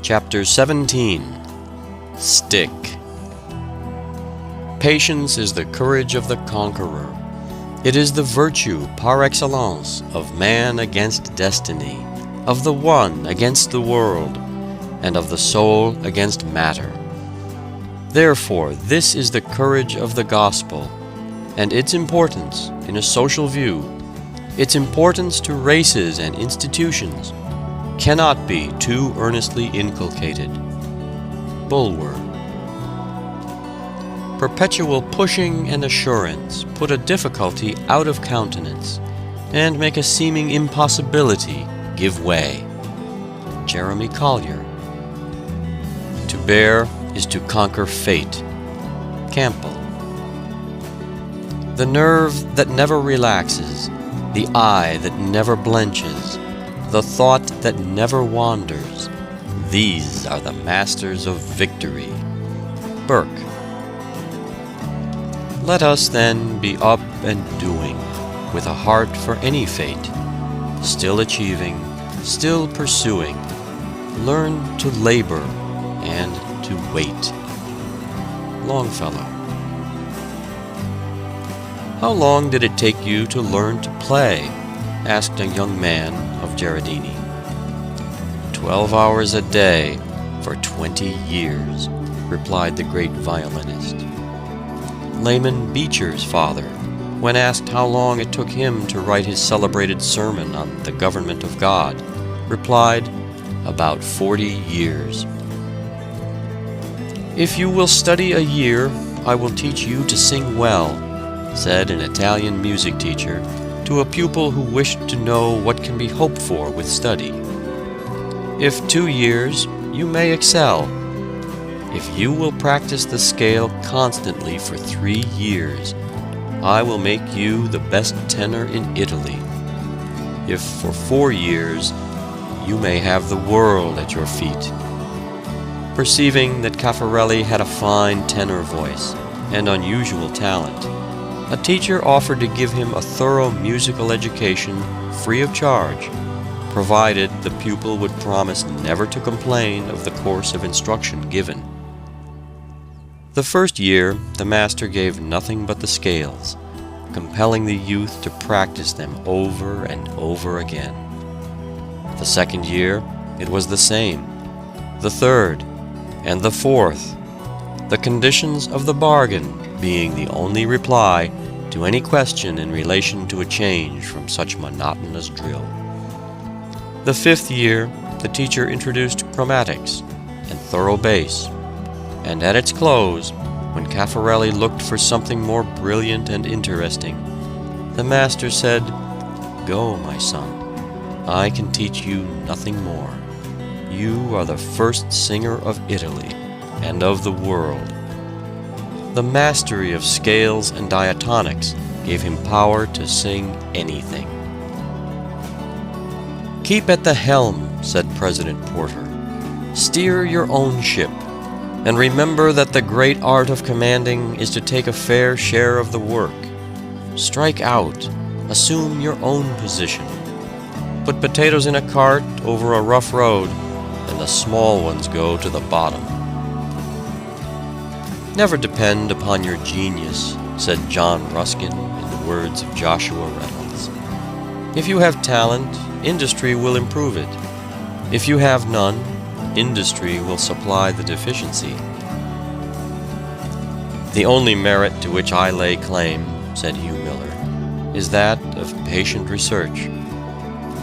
Chapter 17. Stick. Patience is the courage of the conqueror. It is the virtue par excellence of man against destiny, of the one against the world, and of the soul against matter. Therefore, this is the courage of the gospel, and its importance in a social view, its importance to races and institutions, cannot be too earnestly inculcated. Bulwer. Perpetual pushing and assurance put a difficulty out of countenance, and make a seeming impossibility give way. Jeremy Collier. To bear is to conquer fate. Campbell. The nerve that never relaxes, the eye that never blenches, the thought that never wanders, these are the masters of victory. Burke. Let us then be up and doing, with a heart for any fate, still achieving, still pursuing, learn to labor and to wait. Longfellow. How long did it take you to learn to play? Asked a young man of Gerardini. 12 hours a day for 20 years, replied the great violinist. Layman Beecher's father, when asked how long it took him to write his celebrated sermon on the government of God, replied, about 40 years. If you will study a year, I will teach you to sing well, said an Italian music teacher to a pupil who wished to know what can be hoped for with study. If 2 years, you may excel. If you will practice the scale constantly for 3 years, I will make you the best tenor in Italy. If for 4 years, you may have the world at your feet. Perceiving that Caffarelli had a fine tenor voice and unusual talent, a teacher offered to give him a thorough musical education free of charge, provided the pupil would promise never to complain of the course of instruction given. The first year, the master gave nothing but the scales, compelling the youth to practice them over and over again. The second year, it was the same. The third, and the fourth, the conditions of the bargain being the only reply to any question in relation to a change from such monotonous drill. The fifth year, the teacher introduced chromatics and thorough bass, and at its close, when Caffarelli looked for something more brilliant and interesting, the master said, "Go, my son, I can teach you nothing more. You are the first singer of Italy and of the world." The mastery of scales and diatonics gave him power to sing anything. "Keep at the helm," said President Porter. "Steer your own ship, and remember that the great art of commanding is to take a fair share of the work. Strike out, assume your own position. Put potatoes in a cart over a rough road, and the small ones go to the bottom." "Never depend upon your genius," said John Ruskin in the words of Joshua Reynolds. "If you have talent, industry will improve it. If you have none, industry will supply the deficiency." "The only merit to which I lay claim," said Hugh Miller, "is that of patient research,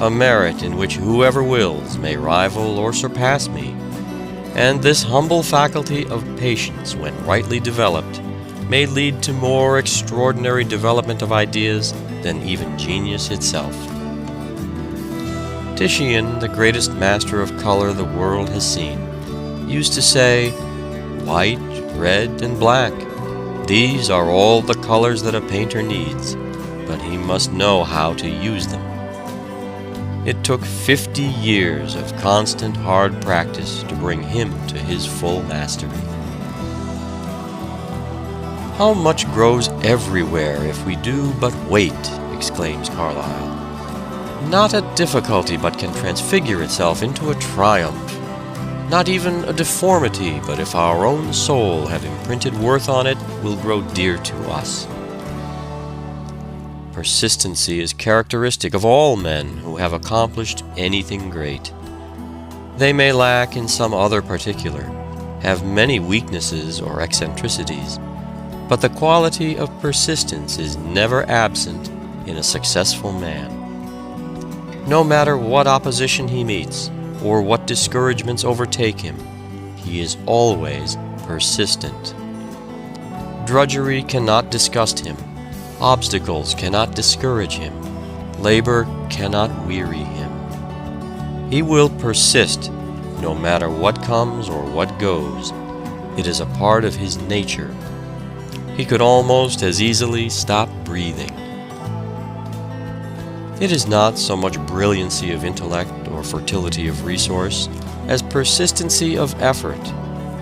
a merit in which whoever wills may rival or surpass me, and this humble faculty of patience, when rightly developed, may lead to more extraordinary development of ideas than even genius itself." Titian, the greatest master of color the world has seen, used to say, "White, red, and black, these are all the colors that a painter needs, but he must know how to use them." It took 50 years of constant hard practice to bring him to his full mastery. "How much grows everywhere if we do but wait," exclaims Carlyle. "Not a difficulty but can transfigure itself into a triumph. Not even a deformity, but if our own soul have imprinted worth on it, will grow dear to us. Persistency is characteristic of all men who have accomplished anything great. They may lack in some other particular, have many weaknesses or eccentricities, but the quality of persistence is never absent in a successful man. No matter what opposition he meets, or what discouragements overtake him, he is always persistent. Drudgery cannot disgust him. Obstacles cannot discourage him. Labor cannot weary him. He will persist no matter what comes or what goes. It is a part of his nature. He could almost as easily stop breathing. It is not so much brilliancy of intellect or fertility of resource as persistency of effort,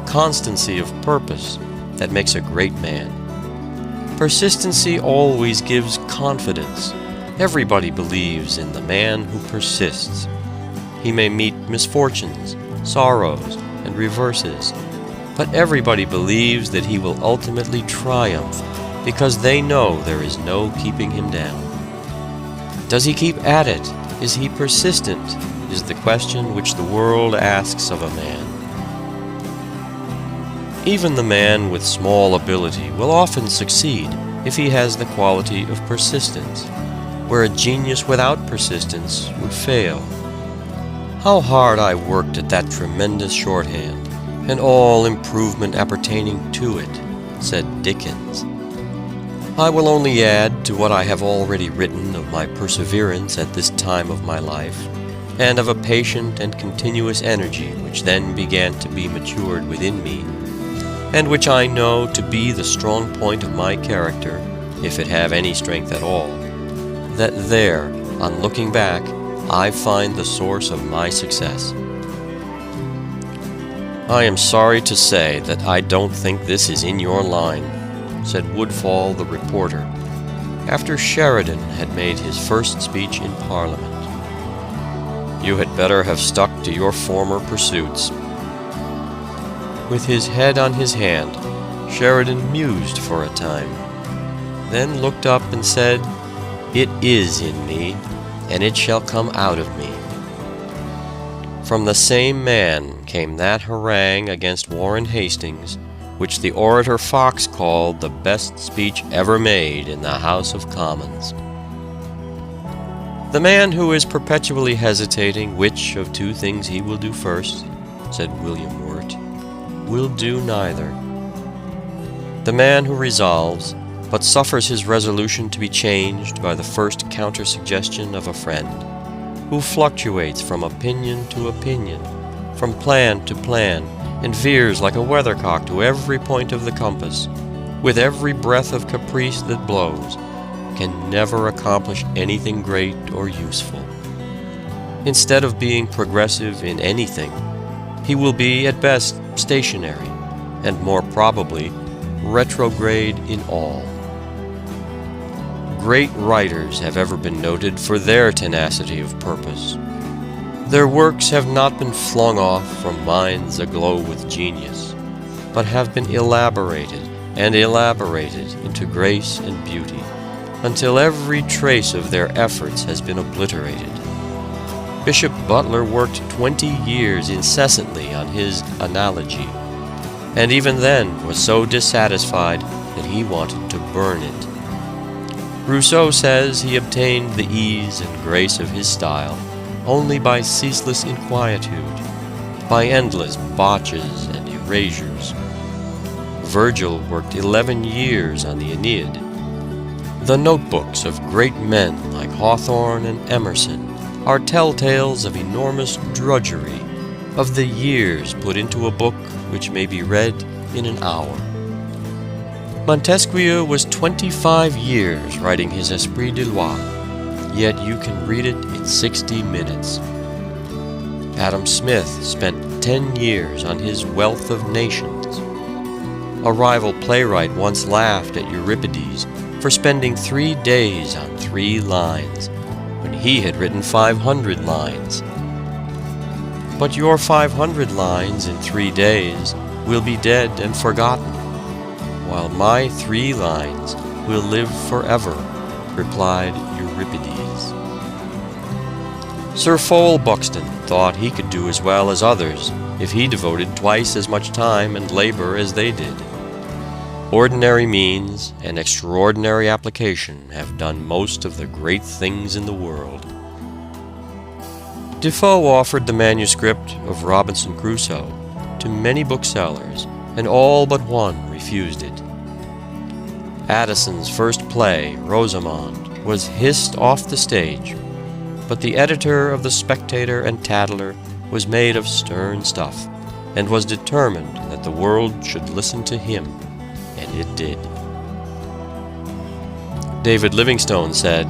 constancy of purpose that makes a great man. Persistency always gives confidence. Everybody believes in the man who persists. He may meet misfortunes, sorrows, and reverses, but everybody believes that he will ultimately triumph because they know there is no keeping him down. Does he keep at it? Is he persistent? Is the question which the world asks of a man. Even the man with small ability will often succeed if he has the quality of persistence, where a genius without persistence would fail. How hard I worked at that tremendous shorthand, and all improvement appertaining to it, said Dickens. I will only add to what I have already written of my perseverance at this time of my life, and of a patient and continuous energy which then began to be matured within me, and which I know to be the strong point of my character, if it have any strength at all, that there, on looking back, I find the source of my success. I am sorry to say that I don't think this is in your line, said Woodfall the reporter, after Sheridan had made his first speech in Parliament. You had better have stuck to your former pursuits. With his head on his hand, Sheridan mused for a time, then looked up and said, "It is in me, and it shall come out of me." From the same man came that harangue against Warren Hastings, which the orator Fox called the best speech ever made in the House of Commons. The man who is perpetually hesitating which of two things he will do first, said William Wirt, will do neither. The man who resolves, but suffers his resolution to be changed by the first counter-suggestion of a friend, who fluctuates from opinion to opinion, from plan to plan, and veers like a weathercock to every point of the compass, with every breath of caprice that blows, can never accomplish anything great or useful. Instead of being progressive in anything, he will be at best stationary, and more probably retrograde in all. Great writers have ever been noted for their tenacity of purpose. Their works have not been flung off from minds aglow with genius, but have been elaborated and elaborated into grace and beauty, until every trace of their efforts has been obliterated. Bishop Butler worked 20 years incessantly on his Analogy, and even then was so dissatisfied that he wanted to burn it. Rousseau says he obtained the ease and grace of his style only by ceaseless inquietude, by endless botches and erasures. Virgil worked 11 years on the Aeneid. The notebooks of great men like Hawthorne and Emerson are telltales of enormous drudgery, of the years put into a book which may be read in an hour. Montesquieu was 25 years writing his Esprit de Loi, yet you can read it in 60 minutes. Adam Smith spent 10 years on his Wealth of Nations. A rival playwright once laughed at Euripides for spending 3 days on 3 lines, when he had written 500 lines. but your 500 lines in 3 days will be dead and forgotten, while my 3 lines will live forever," replied Euripides. Sir Fowell Buxton thought he could do as well as others if he devoted twice as much time and labor as they did. Ordinary means and extraordinary application have done most of the great things in the world. Defoe offered the manuscript of Robinson Crusoe to many booksellers, and all but one refused it. Addison's first play, Rosamond, was hissed off the stage, but the editor of the Spectator and Tatler was made of stern stuff, and was determined that the world should listen to him, and it did. David Livingstone said,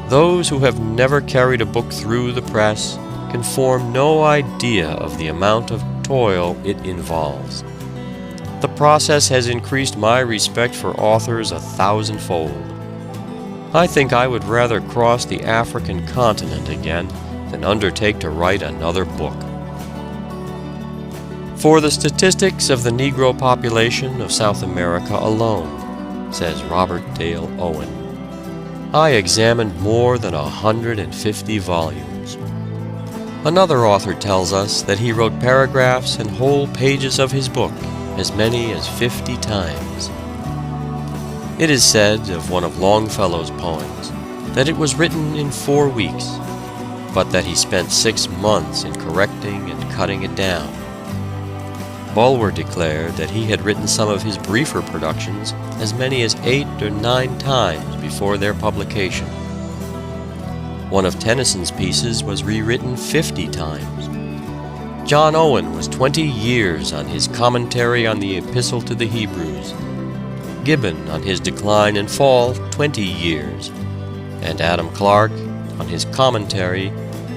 "Those who have never carried a book through the press can form no idea of the amount of toil it involves. The process has increased my respect for authors 1,000-fold. I think I would rather cross the African continent again than undertake to write another book." "For the statistics of the Negro population of South America alone," says Robert Dale Owen, "I examined more than 150 volumes." Another author tells us that he wrote paragraphs and whole pages of his book as many as 50 times. It is said of one of Longfellow's poems that it was written in 4 weeks, but that he spent 6 months in correcting and cutting it down. Bulwer declared that he had written some of his briefer productions as many as 8 or 9 times before their publication. One of Tennyson's pieces was rewritten 50 times. John Owen was 20 years on his commentary on the Epistle to the Hebrews, Gibbon on his Decline and Fall 20 years, and Adam Clarke on his commentary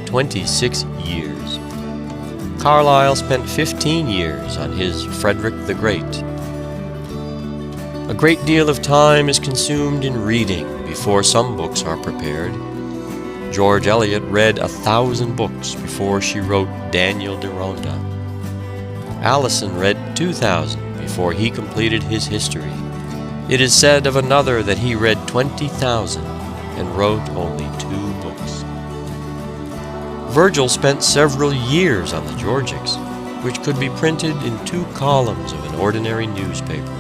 26 years. Carlyle spent 15 years on his Frederick the Great. A great deal of time is consumed in reading before some books are prepared. George Eliot read 1,000 books before she wrote Daniel Deronda. Allison read 2,000 before he completed his history. It is said of another that he read 20,000 and wrote only 2 books. Virgil spent several years on the Georgics, which could be printed in 2 columns of an ordinary newspaper.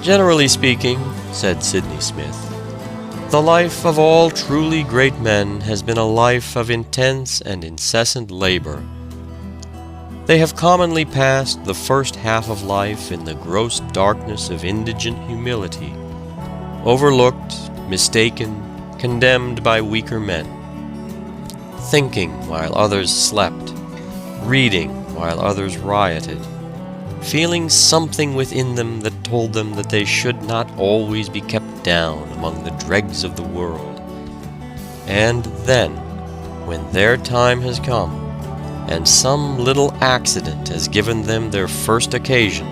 "Generally speaking," said Sidney Smith, "the life of all truly great men has been a life of intense and incessant labor. They have commonly passed the first half of life in the gross darkness of indigent humility, overlooked, mistaken, condemned by weaker men, thinking while others slept, reading while others rioted, feeling something within them that told them that they should not always be kept down among the dregs of the world. And then, when their time has come, and some little accident has given them their first occasion,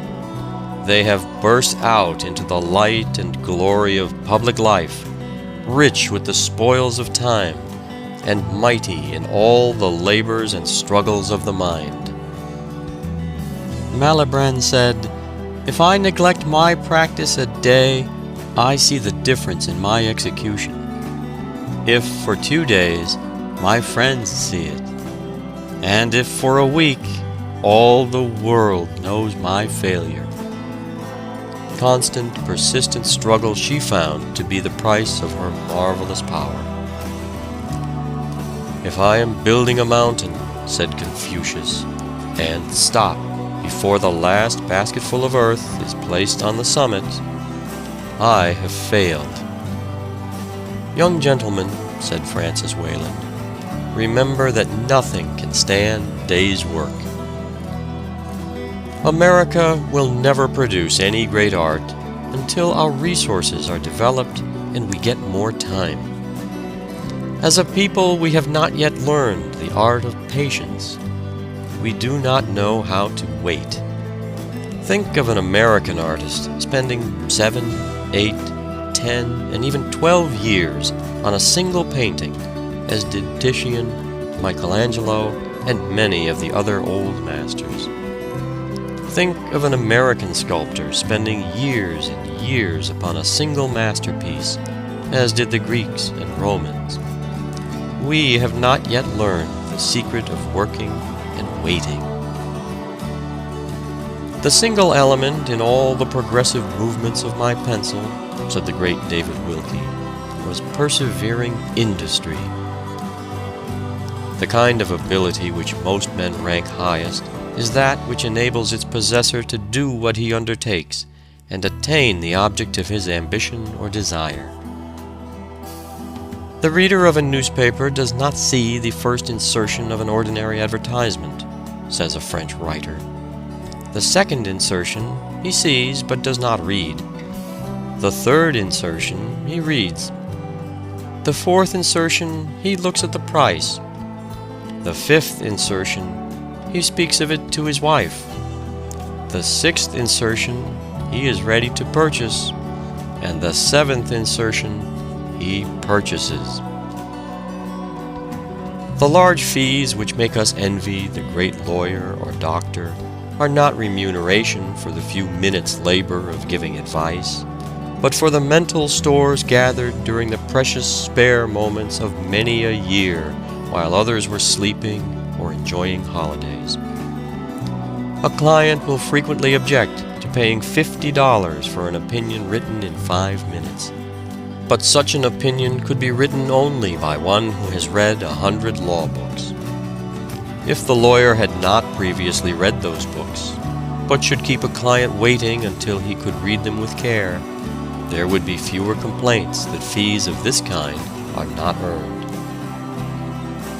they have burst out into the light and glory of public life, rich with the spoils of time, and mighty in all the labors and struggles of the mind." Malibran said, "If I neglect my practice a day, I see the difference in my execution. If for 2 days, my friends see it. And if for a week, all the world knows my failure." Constant, persistent struggle she found to be the price of her marvelous power. "If I am building a mountain," said Confucius, "and stop before the last basketful of earth is placed on the summit, I have failed." "Young gentlemen," said Francis Wayland, "remember that nothing can stand day's work." America will never produce any great art until our resources are developed and we get more time. As a people, we have not yet learned the art of patience. We do not know how to wait. Think of an American artist spending 7, 8, 10, and even 12 years on a single painting, as did Titian, Michelangelo, and many of the other old masters. Think of an American sculptor spending years and years upon a single masterpiece, as did the Greeks and Romans. We have not yet learned the secret of working and waiting. "The single element in all the progressive movements of my pencil," said the great David Wilkie, "was persevering industry." The kind of ability which most men rank highest is that which enables its possessor to do what he undertakes and attain the object of his ambition or desire. The reader of a newspaper does not see the first insertion of an ordinary advertisement, says a French writer. The second insertion he sees but does not read. The third insertion he reads. The fourth insertion he looks at the price. The fifth insertion he speaks of it to his wife. The sixth insertion he is ready to purchase, and the seventh insertion he purchases. The large fees which make us envy the great lawyer or doctor are not remuneration for the few minutes' labor of giving advice, but for the mental stores gathered during the precious spare moments of many a year while others were sleeping or enjoying holidays. A client will frequently object to paying $50 for an opinion written in 5 minutes. But such an opinion could be written only by one who has read 100 law books. If the lawyer had not previously read those books, but should keep a client waiting until he could read them with care, there would be fewer complaints that fees of this kind are not earned.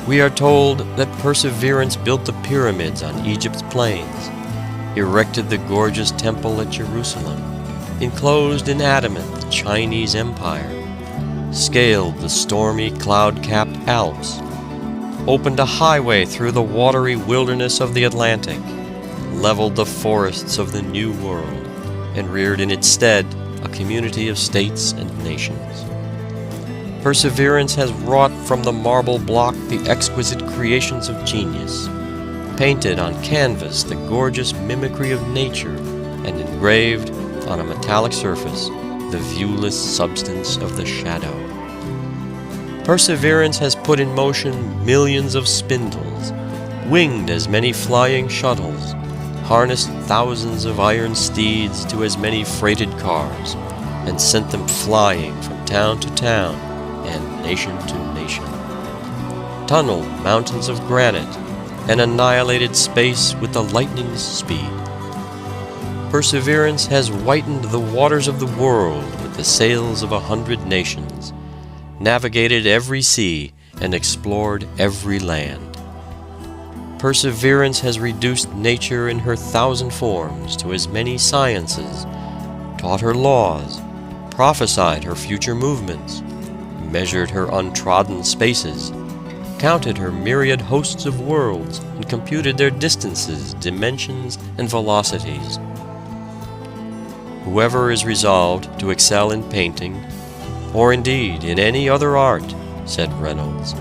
We are told that perseverance built the pyramids on Egypt's plains, erected the gorgeous temple at Jerusalem, enclosed in adamant the Chinese Empire, scaled the stormy cloud-capped Alps, opened a highway through the watery wilderness of the Atlantic, leveled the forests of the New World, and reared in its stead a community of states and nations. Perseverance has wrought from the marble block the exquisite creations of genius, painted on canvas the gorgeous mimicry of nature, and engraved on a metallic surface the viewless substance of the shadow. Perseverance has put in motion millions of spindles, winged as many flying shuttles, harnessed thousands of iron steeds to as many freighted cars, and sent them flying from town to town and nation to nation, tunneled mountains of granite, and annihilated space with the lightning's speed. Perseverance has whitened the waters of the world with the sails of 100 nations, navigated every sea, and explored every land. Perseverance has reduced nature in her 1,000 forms to as many sciences, taught her laws, prophesied her future movements, measured her untrodden spaces, counted her myriad hosts of worlds, and computed their distances, dimensions, and velocities. Whoever is resolved to excel in painting, or indeed in any other art, said Reynolds,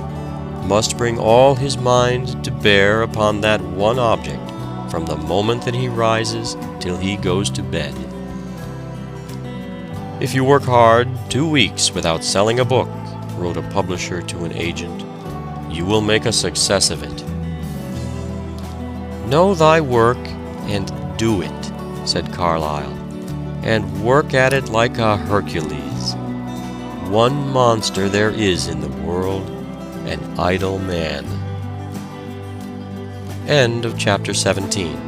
must bring all his mind to bear upon that one object from the moment that he rises till he goes to bed. If you work hard 2 weeks without selling a book, wrote a publisher to an agent, you will make a success of it. Know thy work and do it, said Carlyle, and work at it like a Hercules. One monster there is in the world, an idle man. End of chapter 17.